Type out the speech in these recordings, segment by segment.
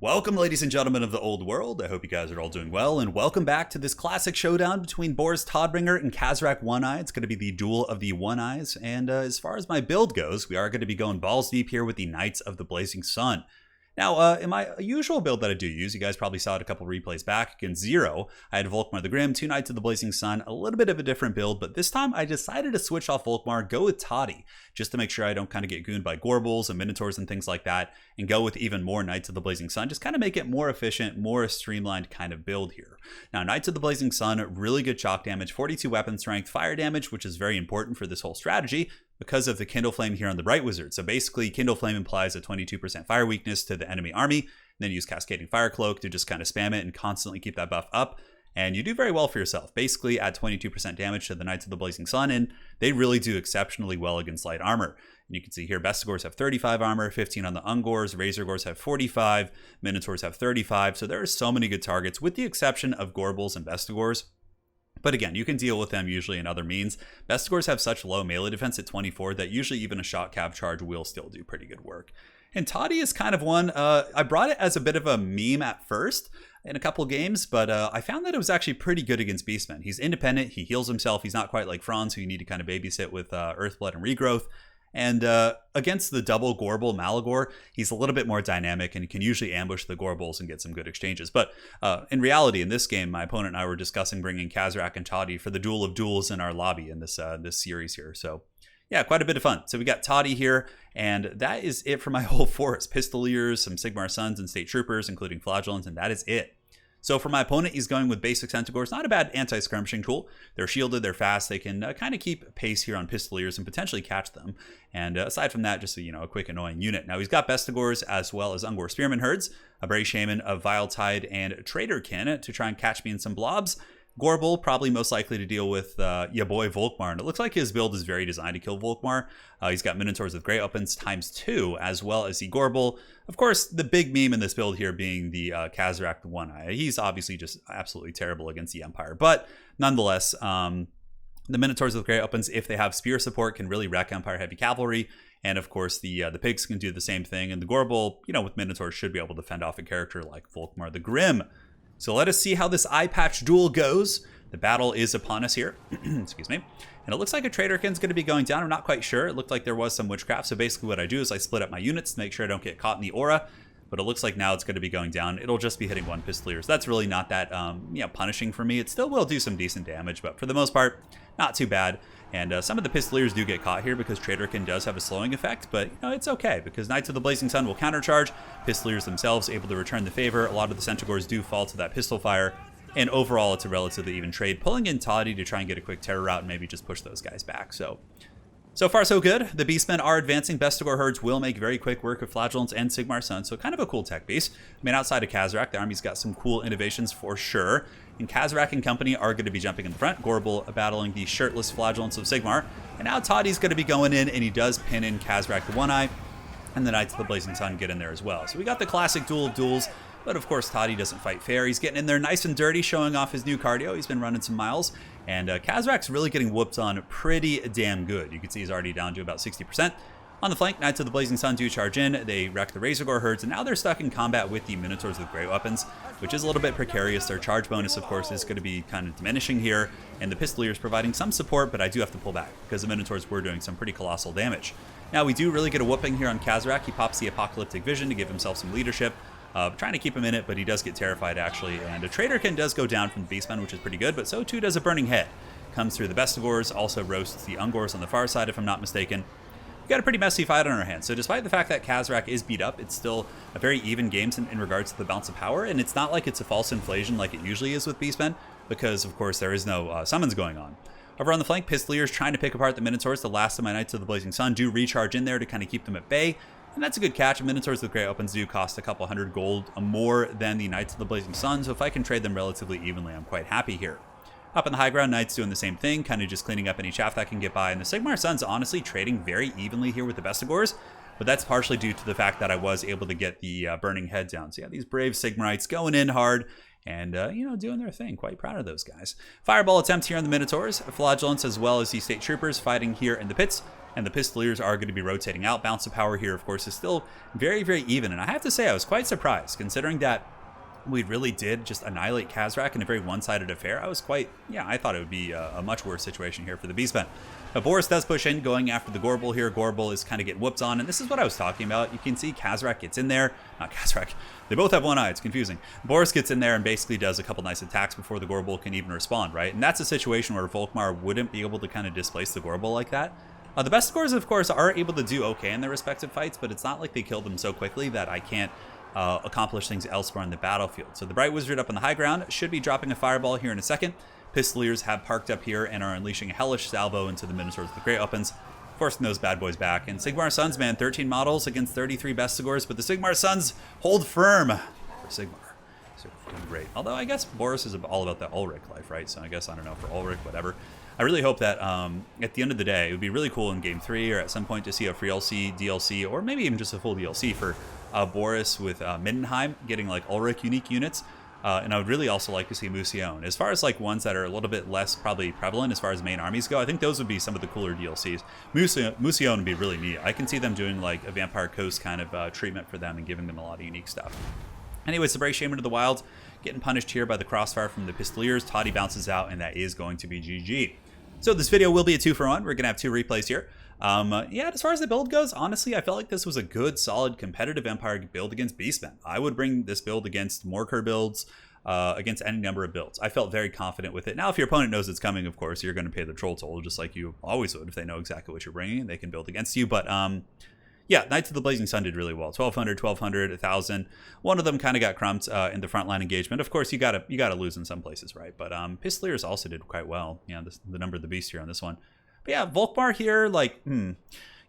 Welcome, ladies and gentlemen of the old world. I hope you guys are all doing well, and welcome back to this classic showdown between Boris Toddbringer and Kazrak One-Eye. It's going to be the duel of the One-Eyes, and as far as my build goes, we are going to be going balls deep here with the Knights of the Blazing Sun. Now, in my usual build that I do use, you guys probably saw it a couple replays back, against Zero, I had Volkmar the Grim, 2 Knights of the Blazing Sun, a little bit of a different build, but this time I decided to switch off Volkmar, go with TODDY, just to make sure I don't kind of get gooned by Gorbles and Minotaurs and things like that, and go with even more Knights of the Blazing Sun, just kind of make it more efficient, more streamlined kind of build here. Now, Knights of the Blazing Sun, really good shock damage, 42 weapon strength, fire damage, which is very important for this whole strategy, because of the Kindle Flame here on the Bright Wizard. So basically, Kindle Flame implies a 22% fire weakness to the enemy army, then use Cascading Fire Cloak to just kind of spam it and constantly keep that buff up. And you do very well for yourself. Basically, add 22% damage to the Knights of the Blazing Sun, and they really do exceptionally well against light armor. And you can see here, Bestigors have 35 armor, 15 on the Ungors, Razorgors have 45, Minotaurs have 35. So there are so many good targets, with the exception of Gorbles and Bestigors. But again, you can deal with them usually in other means. Bestigors have such low melee defense at 24 that usually even a shot cav charge will still do pretty good work. And TODDY is kind of one, I brought it as a bit of a meme at first in a couple games, but I found that it was actually pretty good against Beastmen. He's independent, he heals himself, he's not quite like Franz, who you need to kind of babysit with Earthblood and Regrowth. And against the double Gorble Malagor, he's a little bit more dynamic and he can usually ambush the Gorbles and get some good exchanges. But in reality, in this game, my opponent and I were discussing bringing Kazrak and TODDY for the duel of duels in our lobby in this series here. So yeah, quite a bit of fun. So we got TODDY here, and that is it for my whole force. Pistoliers, some Sigmar Sons and State Troopers, including Flagellants, and that is it. So for my opponent, he's going with basic Centaurs. Not a bad anti-skirmishing tool. They're shielded, they're fast, they can kind of keep pace here on Pistoliers and potentially catch them. And aside from that, just a quick annoying unit. Now he's got Bestigors as well as Ungor Spearman Herds, a Brave Shaman, of Vile Tide, and Traderkin to try and catch me in some blobs. Gorble, probably most likely to deal with your boy Volkmar, and it looks like his build is very designed to kill Volkmar. He's got Minotaurs with Great Weapons ×2, as well as the Gorble. Of course, the big meme in this build here being the Kazrak the One-Eye. He's obviously just absolutely terrible against the Empire, but nonetheless, the Minotaurs with Great Weapons, if they have spear support, can really wreck Empire heavy cavalry. And of course, the pigs can do the same thing, and the Gorble, with Minotaurs, should be able to fend off a character like Volkmar the Grim. So let us see how this eye patch duel goes. The battle is upon us here. Excuse me. And it looks like a Traderkin's going to be going down. I'm not quite sure. It looked like there was some witchcraft. So basically what I do is I split up my units to make sure I don't get caught in the aura. But it looks like now it's going to be going down. It'll just be hitting one Pistolier. So that's really not that punishing for me. It still will do some decent damage, but for the most part, not too bad. And some of the Pistoliers do get caught here because Traderkin does have a slowing effect, but it's okay because Knights of the Blazing Sun will countercharge. Pistoliers themselves able to return the favor. A lot of the Centaurs do fall to that pistol fire, and overall it's a relatively even trade. Pulling in TODDY to try and get a quick terror route and maybe just push those guys back. So far so good. The Beastmen are advancing. Bestigor herds will make very quick work of Flagellants and Sigmar Sons, so kind of a cool tech piece. I mean, outside of Kazrak, the army's got some cool innovations for sure. And Kazrak and company are going to be jumping in the front. Gorble battling the shirtless Flagellants of Sigmar. And now TODDY's going to be going in, and he does pin in Kazrak the One-Eye. And the Knights of the Blazing Sun get in there as well. So we got the classic duel of duels. But of course, TODDY doesn't fight fair. He's getting in there nice and dirty, showing off his new cardio. He's been running some miles. And Kazrak's really getting whooped on pretty damn good. You can see he's already down to about 60%. On the flank, Knights of the Blazing Sun do charge in. They wreck the Razorgor herds, and now they're stuck in combat with the Minotaurs with Great Weapons, which is a little bit precarious. Their charge bonus, of course, is going to be kind of diminishing here, and the Pistoliers providing some support, but I do have to pull back because the Minotaurs were doing some pretty colossal damage. Now, we do really get a whooping here on Kazrak. He pops the Apocalyptic Vision to give himself some leadership. Trying to keep him in it, but he does get terrified, actually. And a Traderkin does go down from the Beastmen, which is pretty good, but so too does a Burning Head. Comes through the Bestigors, also roasts the Ungors on the far side, if I'm not mistaken. We've got a pretty messy fight on our hands. So despite the fact that Kazrak is beat up, it's still a very even game in regards to the balance of power, and it's not like it's a false inflation like it usually is with Beastmen, because, of course, there is no summons going on. Over on the flank, Pistoliers trying to pick apart the Minotaurs. The last of my Knights of the Blazing Sun do recharge in there to kind of keep them at bay. And that's a good catch. Minotaurs with Great Weapons do cost a couple hundred gold more than the Knights of the Blazing Sun, so if I can trade them relatively evenly, I'm quite happy here. Up in the high ground, Knights doing the same thing, kind of just cleaning up any chaff that can get by. And the Sigmar Sons honestly trading very evenly here with the Bestigors, but that's partially due to the fact that I was able to get the Burning Head down. So yeah, these brave Sigmarites going in hard and, doing their thing. Quite proud of those guys. Fireball attempt here on the Minotaurs. Flagellants as well as the State Troopers fighting here in the pits. and the Pistoliers are going to be rotating out. Bounce of power here, of course, is still very, very even. And I have to say, I was quite surprised, considering that we really did just annihilate Kazrak in a very one-sided affair. I was quite, I thought it would be a much worse situation here for the Beastmen. But Boris does push in, going after the Gorbel here. Gorbel is kind of getting whooped on, and this is what I was talking about. You can see Kazrak gets in there. Not Kazrak. They both have one eye. It's confusing. Boris gets in there and basically does a couple nice attacks before the Gorbel can even respond, right? And that's a situation where Volkmar wouldn't be able to kind of displace the Gorbel like that. The best scores, of course, are able to do okay in their respective fights, but it's not like they kill them so quickly that I can't accomplish things elsewhere on the battlefield. So the Bright Wizard up on the high ground should be dropping a fireball here in a second. Pistoliers have parked up here and are unleashing a hellish salvo into the Minotaurs with the Great Weapons, forcing those bad boys back. And Sigmar Sons, man, 13 models against 33 Bestigors, but the Sigmar Sons hold firm for Sigmar. So great. Although I guess Boris is all about the Ulrich life, right? So I guess, I don't know, for Ulrich, whatever. I really hope that at the end of the day, it would be really cool in Game 3 or at some point to see a free DLC, or maybe even just a full DLC for Boris with Middenheim getting like Ulrich unique units. And I would really also like to see Musion. As far as like ones that are a little bit less probably prevalent as far as main armies go, I think those would be some of the cooler DLCs. Musion would be really neat. I can see them doing like a Vampire Coast kind of treatment for them and giving them a lot of unique stuff. Anyways, the Brave Shaman of the Wild getting punished here by the crossfire from the Pistoliers. Toddy bounces out, and that is going to be GG. So this video will be a 2-for-1. We're going to have 2 replays here. As far as the build goes, honestly, I felt like this was a good, solid, competitive Empire build against Beastmen. I would bring this build against Morker builds, against any number of builds. I felt very confident with it. Now, if your opponent knows it's coming, of course, you're going to pay the troll toll, just like you always would if they know exactly what you're bringing and they can build against you. But, Knights of the Blazing Sun did really well. 1,200, 1,000. One of them kind of got crumped in the frontline engagement. Of course, you gotta lose in some places, right? But Pistoliers also did quite well. The number of the beast here on this one. But yeah, Volkmar here,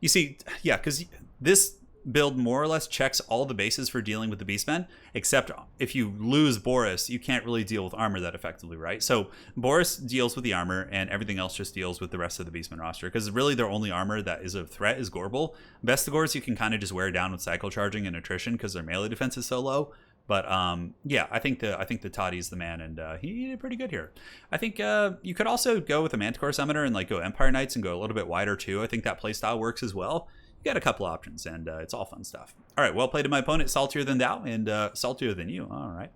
you see, because this build more or less checks all the bases for dealing with the Beastmen, except if you lose Boris, you can't really deal with armor that effectively, right? So Boris deals with the armor, and everything else just deals with the rest of the Beastmen roster, because really their only armor that is a threat is Gorbel. Bestigors you can kind of just wear down with cycle charging and attrition because their melee defense is so low. But I think the Toddy is the man, and he did pretty good here. I think you could also go with a Manticore Summoner and like go Empire Knights and go a little bit wider too. I think that playstyle works as well. You got a couple options, and it's all fun stuff. All right, well played to my opponent, saltier than thou, and saltier than you. All right,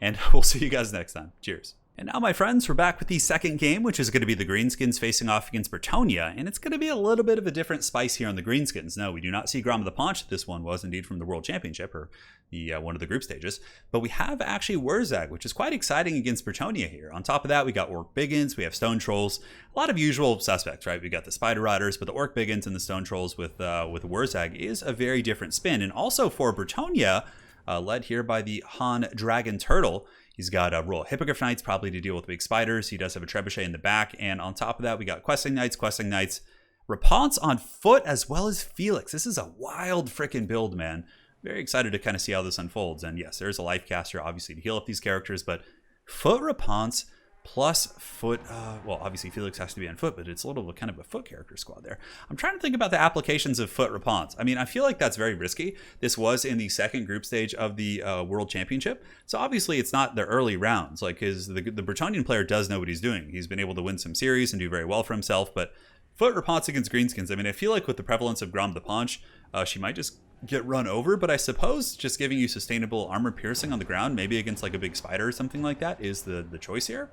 and we'll see you guys next time. Cheers. And now, my friends, we're back with the second game, which is going to be the Greenskins facing off against Bretonnia, and it's going to be a little bit of a different spice here on the Greenskins. No, we do not see Grom of the Paunch. This one was indeed from the World Championship, or the one of the group stages, but we have actually WURRZAG, which is quite exciting against Bretonnia here. On top of that, we got Orc Biggins, we have Stone Trolls, a lot of usual suspects, right? We got the Spider Riders, but the Orc Biggins and the Stone Trolls with WURRZAG is a very different spin. And also for Bretonnia, led here by the Han Dragon Turtle, he's got a Royal Hippogriff Knights, probably to deal with big spiders. He does have a Trebuchet in the back. And on top of that, we got Questing Knights, Raponce on foot, as well as Felix. This is a wild freaking build, man. Very excited to kind of see how this unfolds. And yes, there's a Life Caster, obviously, to heal up these characters. But foot Raponce plus foot, obviously Felix has to be on foot, but it's a little kind of a foot character squad there. I'm trying to think about the applications of foot Raponce. I mean, I feel like that's very risky. This was in the second group stage of the World Championship, so obviously it's not the early rounds, like the Bretonnian player does know what he's doing. He's been able to win some series and do very well for himself, but foot Raponce against Greenskins, I mean, I feel like with the prevalence of Grom the Paunch, she might just get run over, but I suppose just giving you sustainable armor piercing on the ground, maybe against like a big spider or something like that, is the choice here.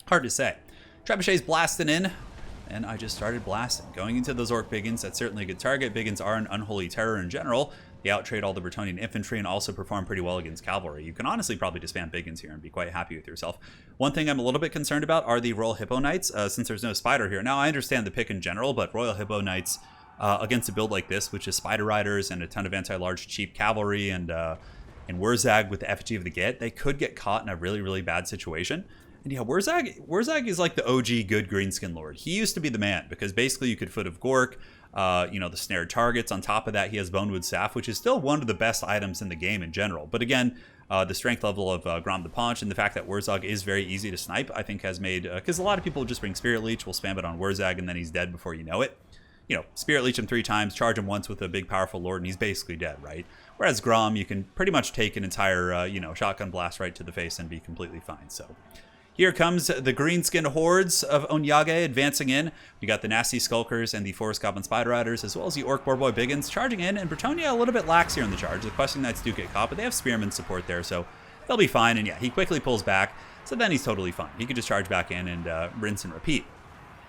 Hard to say. Trebuchet's blasting in, and I just started blasting. Going into those Orc Biggins, that's certainly a good target. Biggins are an unholy terror in general. They outtrade all the Bretonnian infantry and also perform pretty well against cavalry. You can honestly probably just spam Biggins here and be quite happy with yourself. One thing I'm a little bit concerned about are the Royal Hippo Knights, since there's no spider here. Now, I understand the pick in general, but Royal Hippo Knights against a build like this, which is Spider Riders and a ton of anti-large cheap cavalry and WURRZAG with the effigy of the Get, they could get caught in a really, really bad situation. And yeah, WURRZAG is like the OG good Greenskin Lord. He used to be the man, because basically you could foot of Gork, the snared targets. On top of that, he has Bonewood Staff, which is still one of the best items in the game in general. But again, the strength level of Grom the Paunch and the fact that WURRZAG is very easy to snipe, I think has made, because a lot of people just bring Spirit Leech, will spam it on WURRZAG, and then he's dead before you know it. Spirit Leech him 3 times, charge him once with a big powerful Lord, and he's basically dead, right? Whereas Grom, you can pretty much take an entire, shotgun blast right to the face and be completely fine. So Here comes the greenskin hordes of Onyage advancing in. We got the nasty skulkers and the forest goblin spider riders, as well as the orc boarboy biggins charging in, and Bretonnia a little bit lax here in the charge. The questing knights do get caught, but they have spearmen support there, so they'll be fine. And yeah, he quickly pulls back, so then he's totally fine. He could just charge back in and rinse and repeat.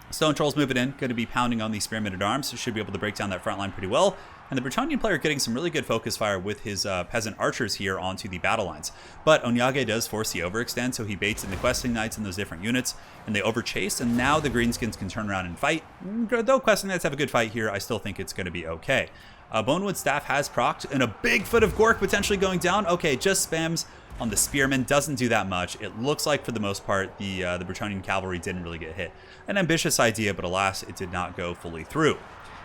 Stone Trolls moving in, going to be pounding on the spearmen at arms, so should be able to break down that front line pretty well. And the Bretonnian player getting some really good focus fire with his peasant archers here onto the battle lines. But Onyage does force the overextend, so he baits in the questing knights and those different units, and they overchase, and now the Greenskins can turn around and fight. Though questing knights have a good fight here, I still think it's going to be okay. Bonewood Staff has procced, and a big foot of Gork potentially going down. Okay, just spams on the spearmen, doesn't do that much. It looks like for the most part the Bretonnian cavalry didn't really get hit. An ambitious idea, but alas, it did not go fully through.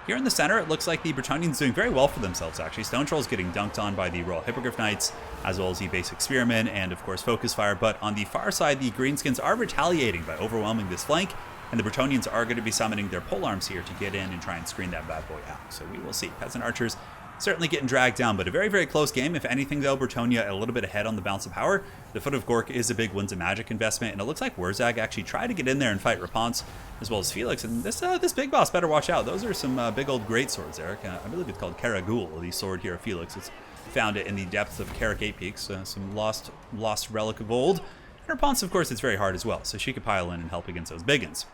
Here in the center, it looks like the Bretonnians doing very well for themselves, actually. Stone Trolls getting dunked on by the Royal Hippogriff Knights, as well as the basic spearmen, and of course focus fire. But on the far side, the Greenskins are retaliating by overwhelming this flank, and the Bretonnians are going to be summoning their polearms here to get in and try and screen that bad boy out. So we will see. Peasant archers certainly getting dragged down, but a very, very close game. If anything, though, Bretonnia a little bit ahead on the balance of power. The Foot of Gork is a big Winds of Magic investment, and it looks like WURRZAG actually tried to get in there and fight Raponce, as well as Felix. And this big boss better watch out. Those are some big old great swords, Eric. I believe it's called Karagul, the sword here of Felix. It's found it in the depths of Karak 8 Peaks, some lost relic of old. And Raponce, of course, it's very hard as well, so she could pile in and help against those biggins.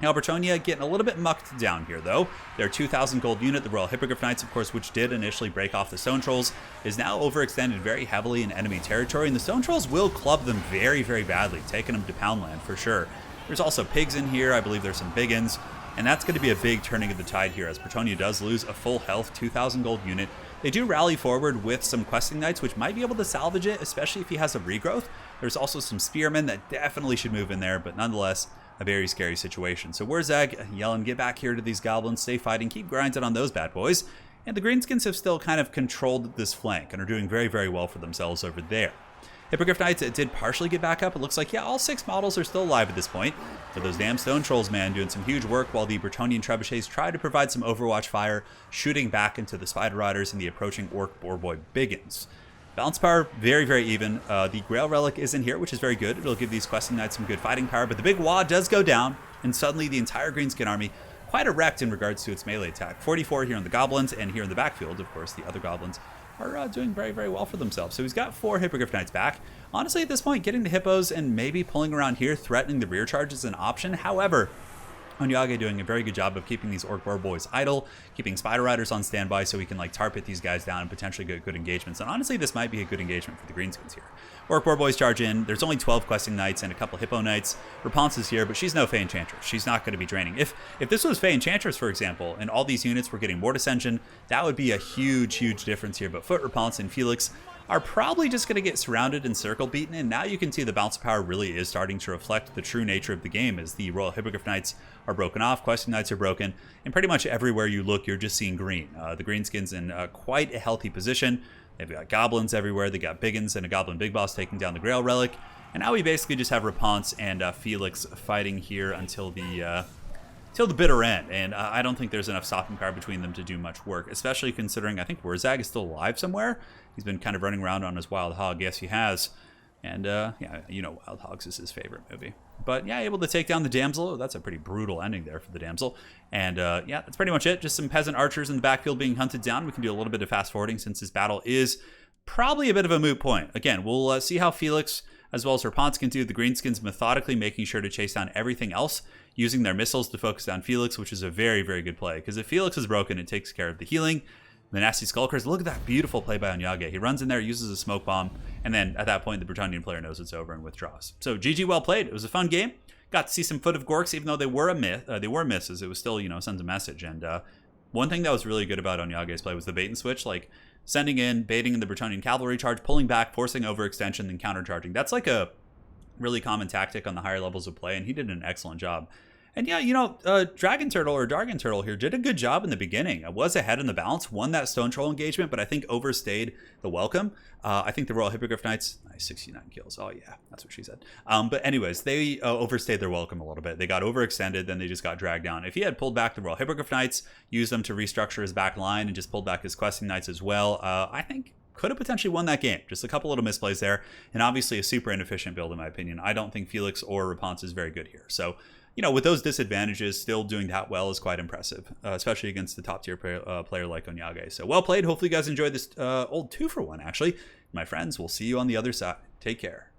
Now, Bretonnia getting a little bit mucked down here, though. Their 2,000 gold unit, the Royal Hippogriff Knights, of course, which did initially break off the Stone Trolls, is now overextended very heavily in enemy territory, and the Stone Trolls will club them very, very badly, taking them to Poundland for sure. There's also pigs in here. I believe there's some biggins, and that's going to be a big turning of the tide here, as Bretonnia does lose a full health 2,000 gold unit. They do rally forward with some questing knights, which might be able to salvage it, especially if he has a regrowth. There's also some spearmen that definitely should move in there, but nonetheless, a very scary situation. So WURRZAG yelling, get back here to these goblins, stay fighting, keep grinding on those bad boys. And the Greenskins have still kind of controlled this flank and are doing very, very well for themselves over there. Hippogriff Knights did partially get back up. It looks like, yeah, all 6 models are still alive at this point. But those damn Stone Trolls, man, doing some huge work while the Bretonnian trebuchets try to provide some overwatch fire, shooting back into the Spider Riders and the approaching Orc Boarboy biggins. Balance power, very, very even. The Grail Relic is in here, which is very good. It'll give these questing knights some good fighting power, but the big wad does go down, and suddenly the entire Greenskin army quite erect in regards to its melee attack. 44 here on the goblins, and here in the backfield, of course, the other goblins are doing very, very well for themselves. So he's got 4 Hippogriff Knights back. Honestly, at this point, getting the Hippos and maybe pulling around here, threatening the rear charge is an option. However, Onyage doing a very good job of keeping these Orc Boarboys idle, keeping Spider Riders on standby so we can like tar pit these guys down and potentially get good engagements. And honestly, this might be a good engagement for the Greenskins here. Orc Boarboys charge in. There's only 12 questing knights and a couple Hippo Knights. Raponce is here, but she's no Fey Enchantress. She's not going to be draining. If this was Fey Enchantress, for example, and all these units were getting Mortis Engine, that would be a huge, huge difference here. But Foot, Raponce, and Felix are probably just going to get surrounded and circle beaten, and now you can see the bounce of power really is starting to reflect the true nature of the game as the Royal Hippogriff Knights are broken off, questing knights are broken, and pretty much everywhere you look, you're just seeing green. The Greenskins in quite a healthy position. They've got goblins everywhere, they got biggins and a goblin big boss taking down the Grail Relic, and now we basically just have Raponce and Felix fighting here until the bitter end, and I don't think there's enough stopping power between them to do much work, especially considering I think WURRZAG is still alive somewhere. He's been kind of running around on his Wild Hog. Yes, he has. And, yeah, you know Wild Hogs is his favorite movie. But, yeah, able to take down the damsel. Oh, that's a pretty brutal ending there for the damsel. And, yeah, that's pretty much it. Just some peasant archers in the backfield being hunted down. We can do a little bit of fast forwarding since this battle is probably a bit of a moot point. Again, we'll see how Felix as well as Raponce can do. The Greenskins methodically making sure to chase down everything else, using their missiles to focus down Felix, which is a very, very good play. Because if Felix is broken, it takes care of the healing. The nasty skulkers, look at that beautiful play by Onyage. He runs in there, uses a smoke bomb, and then at that point, the Bretonnian player knows it's over and withdraws. So GG, well played. It was a fun game. Got to see some Foot of Gorks, even though they were misses. It was still, you know, sends a message. And one thing that was really good about Onyage's play was the bait and switch, like sending in, baiting in the Bretonnian cavalry charge, pulling back, forcing overextension, then countercharging. That's like a really common tactic on the higher levels of play, and he did an excellent job. And yeah, you know, Dragon Turtle or Dargon Turtle here did a good job in the beginning. I was ahead in the balance, won that Stone Troll engagement, but I think overstayed the welcome. I think the Royal Hippogriff Knights, nice 69 kills. Oh yeah, that's what she said. But anyways, they overstayed their welcome a little bit. They got overextended, then they just got dragged down. If he had pulled back the Royal Hippogriff Knights, used them to restructure his back line, and just pulled back his questing knights as well, I think could have potentially won that game. Just a couple little misplays there, and obviously a super inefficient build in my opinion. I don't think Felix or Rapunzel is very good here. So, you know, with those disadvantages, still doing that well is quite impressive, especially against the top tier player like Onyage. So well played. Hopefully you guys enjoyed this old 2-for-1 actually. My friends, we'll see you on the other side. Take care.